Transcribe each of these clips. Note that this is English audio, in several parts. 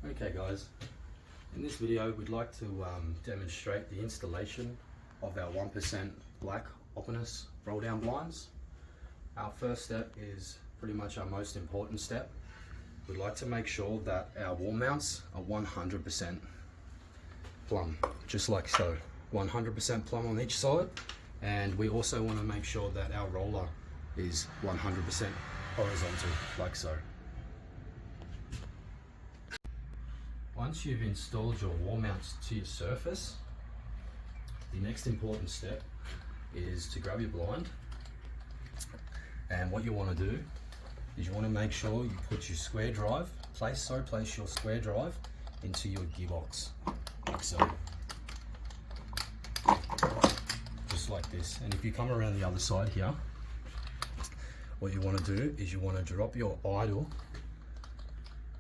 Okay guys, in this video we'd like to demonstrate the installation of our 1% black Openness roll down blinds. Our first step is pretty much our most important step. We'd like to make sure that our wall mounts are 100% plumb, just like so. 100% plumb on each side, and we also want to make sure that our roller is 100% horizontal, like so. Once you've installed your wall mounts to your surface, the next important step is to grab your blind, and what you want to do is you want to make sure you put your square drive, place your square drive into your gearbox, like so. Just like this. And if you come around the other side here, what you want to do is you want to drop your idle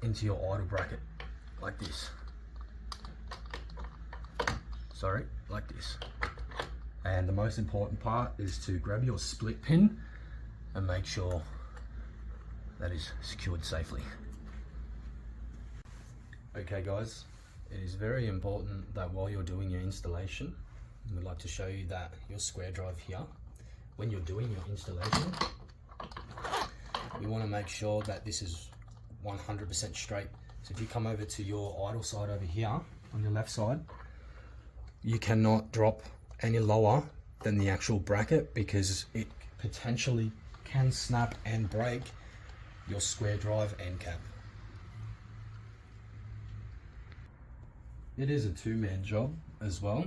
into your idle bracket, like this. Sorry, like this. And the most important part is to grab your split pin and make sure that is secured safely. Okay guys, it is very important that while you're doing your installation, we'd like to show you that your square drive here, when you're doing your installation, you want to make sure that this is 100% straight. So if you come over to your idle side over here on your left side, you cannot drop any lower than the actual bracket, because it potentially can snap and break your square drive end cap. It is a two-man job as well,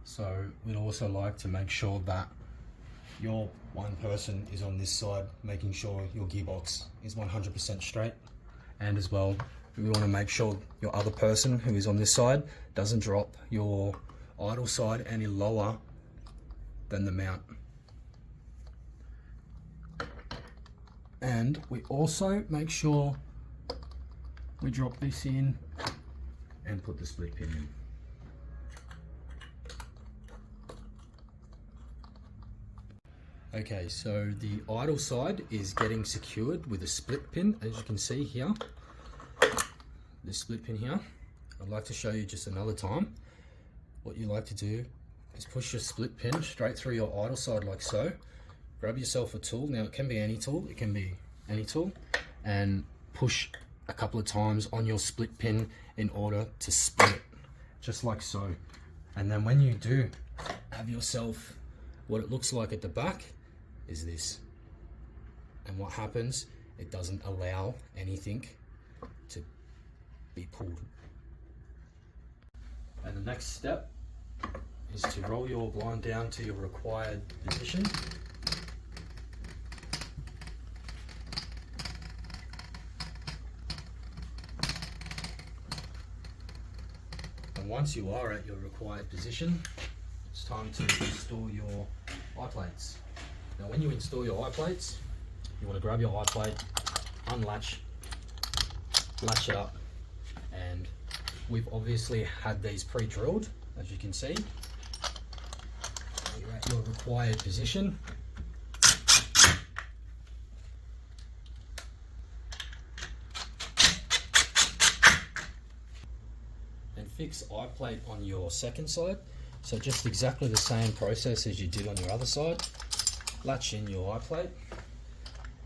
so we'd also like to make sure that your one person is on this side, making sure your gearbox is 100% straight, and as well we want to make sure your other person who is on this side doesn't drop your idle side any lower than the mount. And we also make sure we drop this in and put the split pin in. Okay, so the idle side is getting secured with a split pin, as you can see here. This split pin here. I'd like to show you just another time. What you like to do is push your split pin straight through your idle side, like so. Grab yourself a tool. Now it can be any tool, and push a couple of times on your split pin in order to split it, just like so. And then when you do have yourself, what it looks like at the back is this. And what happens, it doesn't allow anything to be pulled. And the next step is to roll your blind down to your required position. And once you are at your required position, it's time to install your eye plates. Now when you install your eye plates, you want to grab your eye plate, unlatch, latch it up, and we've obviously had these pre-drilled, as you can see. You're at your required position. And fix eye plate on your second side. So just exactly the same process as you did on your other side. Latch in your eye plate.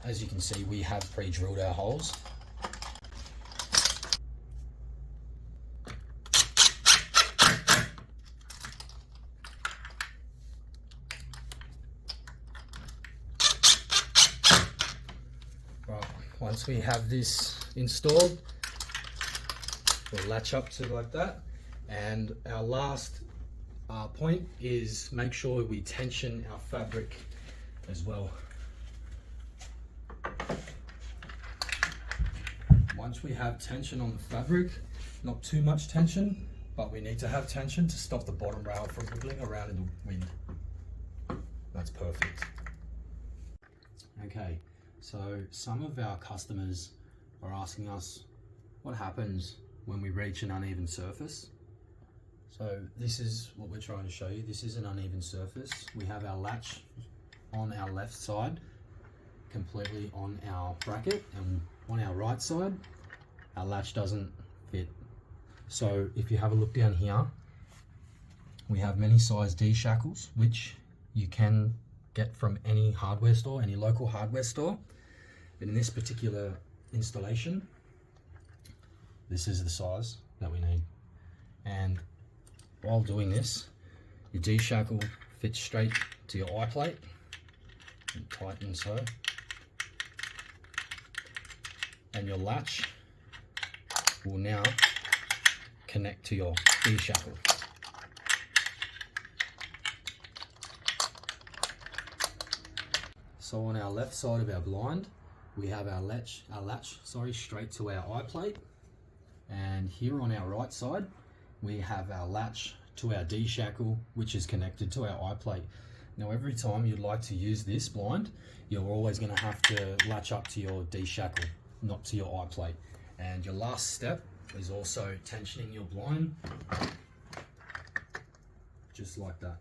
As you can see, we have pre-drilled our holes. Right, once we have this installed, we'll latch up to like that. And our last point is make sure we tension our fabric as well. Once we have tension on the fabric, not too much tension, but we need to have tension to stop the bottom rail from wiggling around in the wind. That's perfect. Okay, so some of our customers are asking us what happens when we reach an uneven surface. So this is what we're trying to show you. This is an uneven surface. We have our latch on our left side completely on our bracket, and on our right side our latch doesn't fit So if you have a look down here, we have many size D shackles, which you can get from any hardware store, any local hardware store. But in this particular installation, this is the size that we need. And while doing this, your D shackle fits straight to your eye plate and tighten so. And your latch will now connect to your D shackle. So on our left side of our blind, we have our latch straight to our eye plate, and here on our right side, we have our latch to our D shackle, which is connected to our eye plate. Now, every time you'd like to use this blind, you're always going to have to latch up to your D shackle, not to your eye plate. And your last step is also tensioning your blind, just like that.